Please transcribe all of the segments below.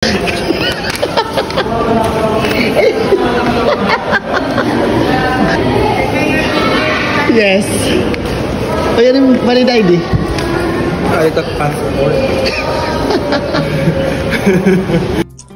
Yes. O yan yung valid ID. Ito passport.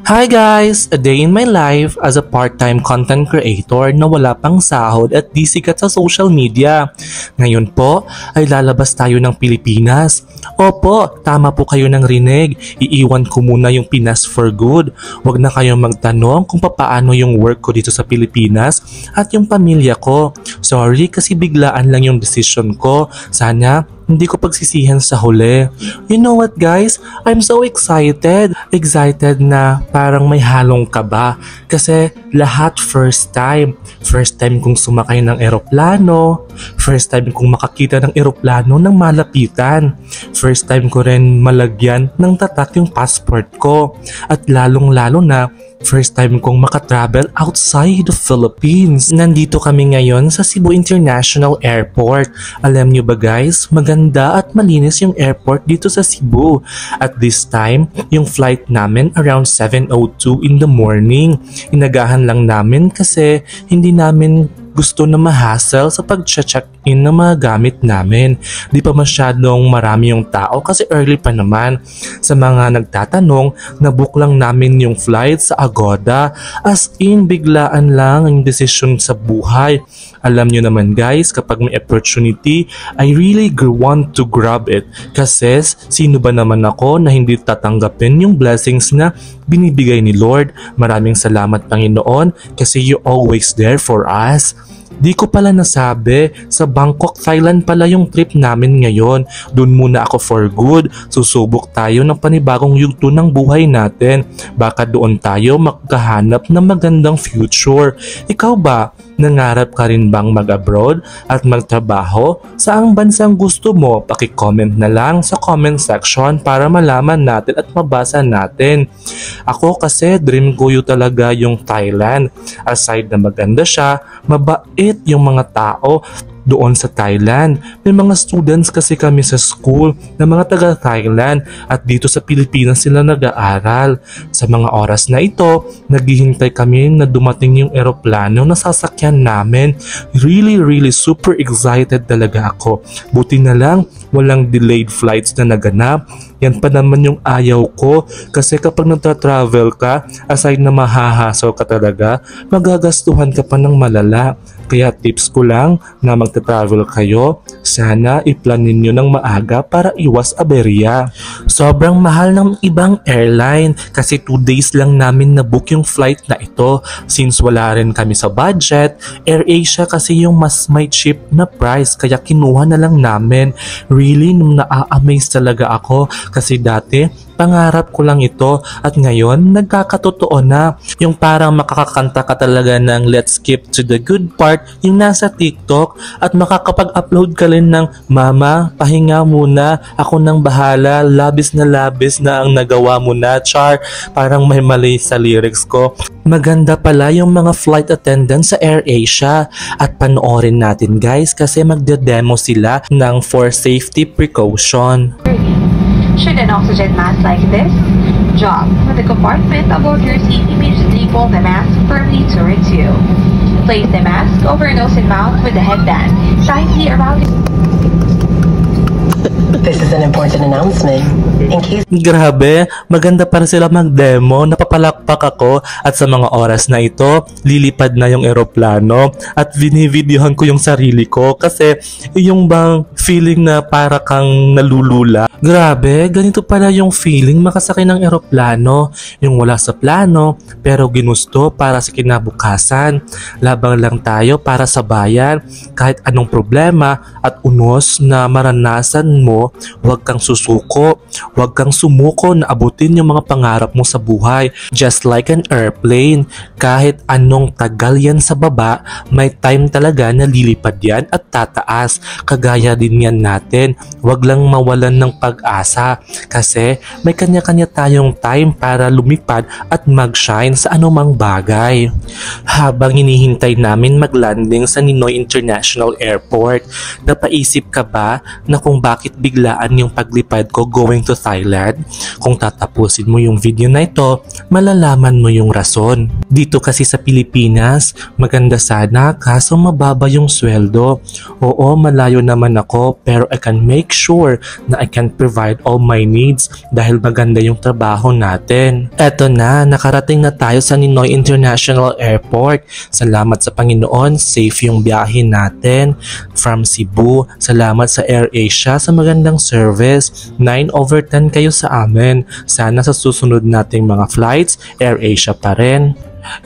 Hi guys! A day in my life as a part-time content creator na wala pang sahod at di sikat sa social media. Ngayon po ay lalabas tayo ng Pilipinas. Opo, tama po kayo ng rinig. Iiwan ko muna yung Pinas for good. Huwag na kayong magtanong kung paano yung work ko dito sa Pilipinas at yung pamilya ko. Sorry kasi biglaan lang yung decision ko. Sana hindi ko pagsisihan sa huli. You know what guys? I'm so excited. Excited na parang may halong kaba. Kasi lahat first time. First time kong sumakay ng eroplano. First time kong makakita ng eroplano ng malapitan. First time ko rin malagyan ng tatak yung passport ko. At lalong-lalo na first time kong makatravel outside the Philippines. Nandito kami ngayon sa Cebu International Airport. Alam nyo ba guys, maganda at malinis yung airport dito sa Cebu. At this time, yung flight namin around 7:02 in the morning. Inagahan lang namin kasi hindi namin gusto na ma-hassle sa pag-check-in ng mga gamit namin. Di pa masyadong marami yung tao kasi early pa naman. Sa mga nagtatanong, nabook lang namin yung flight sa Agoda. As in, biglaan lang ang decision sa buhay. Alam nyo naman guys, kapag may opportunity, I really want to grab it. Kasi sino ba naman ako na hindi tatanggapin yung blessings na binibigay ni Lord. Maraming salamat Panginoon kasi you always there for us. Di ko pala nasabi, sa Bangkok, Thailand pala yung trip namin ngayon. Doon muna ako for good. Susubok tayo ng panibagong yugto ng buhay natin. Baka doon tayo magkahanap ng magandang future. Ikaw ba? Nangarap ka rin bang mag-abroad at magtrabaho? Saang bansang gusto mo? Paki-comment na lang sa comment section para malaman natin at mabasa natin. Ako kasi dream ko yun talaga yung Thailand. Aside na maganda siya, mabait yung mga tao doon sa Thailand. May mga students kasi kami sa school na mga taga-Thailand at dito sa Pilipinas sila nag-aaral. Sa mga oras na ito, naghihintay kami na dumating yung eroplano na sasakyan namin. Really super excited talaga ako. Buti na lang, walang delayed flights na naganap. Yan pa naman yung ayaw ko kasi kapag nagtra-travel ka, aside na mahahasaw ka talaga, magagastuhan ka pa ng malala. Kaya tips ko lang na magta-travel kayo, sana i-plan ninyo ng maaga para iwas aberya. Sobrang mahal ng ibang airline kasi 2 days lang namin na-book yung flight na ito. Since wala rin kami sa budget, AirAsia kasi yung mas may cheap na price kaya kinuha na lang namin. Really, na-amaze talaga ako kasi dati pangarap ko lang ito at ngayon nagkakatotoo na. Yung parang makakakanta ka talaga ng Let's Skip to the Good Part yung nasa TikTok at makakapag-upload ka rin ng Mama, pahinga muna, ako nang bahala, labis na ang nagawa mo na, char. Parang may mali sa lyrics ko. Maganda pala yung mga flight attendants sa AirAsia at panoorin natin guys kasi magde-demo sila ng for safety precaution. Should an oxygen mask like this drop from the compartment above your seat, immediately pull the mask firmly toward you. Place the mask over your nose and mouth with the headband tightly around your... This is an important announcement. In case... Grabe, maganda para sila mag-demo, napapalakpak ako at sa mga oras na ito, lilipad na yung eroplano at binivideohan ko yung sarili ko kasi yung bang feeling na para kang nalulula. Grabe, ganito pala yung feeling makasakay ng eroplano, yung wala sa plano pero ginusto para sa kinabukasan. Labang lang tayo para sa bayan, kahit anong problema at unos na maranasan mo, huwag kang susuko, huwag kang sumuko na abutin yung mga pangarap mo sa buhay. Just like an airplane, kahit anong tagal yan sa baba, may time talaga na lilipad yan at tataas. Kagaya din yan natin, huwag lang mawalan ng pag-asa kasi may kanya-kanya tayong time para lumipad at mag-shine sa anumang bagay. Habang hinihintay namin mag-landing sa Ninoy International Airport, napaisip ka ba na kung bakit biglaan yung paglipad ko going to Thailand? Kung tatapusin mo yung video na ito, malalaman mo yung rason. Dito kasi sa Pilipinas, maganda sana kaso mababa yung sweldo. Oo, malayo naman ako pero I can make sure na I can provide all my needs dahil maganda yung trabaho natin. Eto na, nakarating na tayo sa Ninoy International Airport. Salamat sa Panginoon, safe yung biyahe natin from Cebu. Salamat sa AirAsia sa magandang service. 9/10 kayo sa amin. Sana sa susunod nating mga flights, AirAsia pa rin.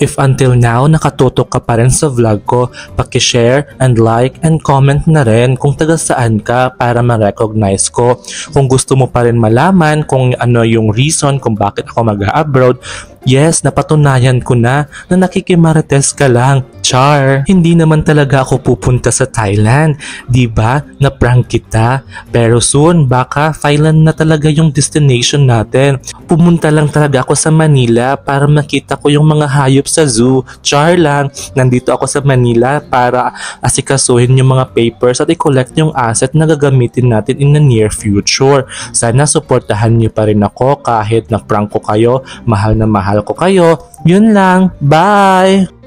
If until now nakatutok ka pa rin sa vlog ko, paki-share and like and comment na rin kung taga saan ka para ma-recognize ko. Kung gusto mo pa rin malaman kung ano yung reason kung bakit ako mag-abroad, yes, napatunayan ko na nakikimarites ka lang. Char! Hindi naman talaga ako pupunta sa Thailand. Diba? Na-prank kita. Pero soon, baka Thailand na talaga yung destination natin. Pumunta lang talaga ako sa Manila para makita ko yung mga hayop sa zoo. Char lang! Nandito ako sa Manila para asikasuhin yung mga papers at i-collect yung asset na gagamitin natin in the near future. Sana suportahan niyo pa rin ako kahit na-prank ko kayo. Mahal na mahal ko kayo. Yun lang. Bye!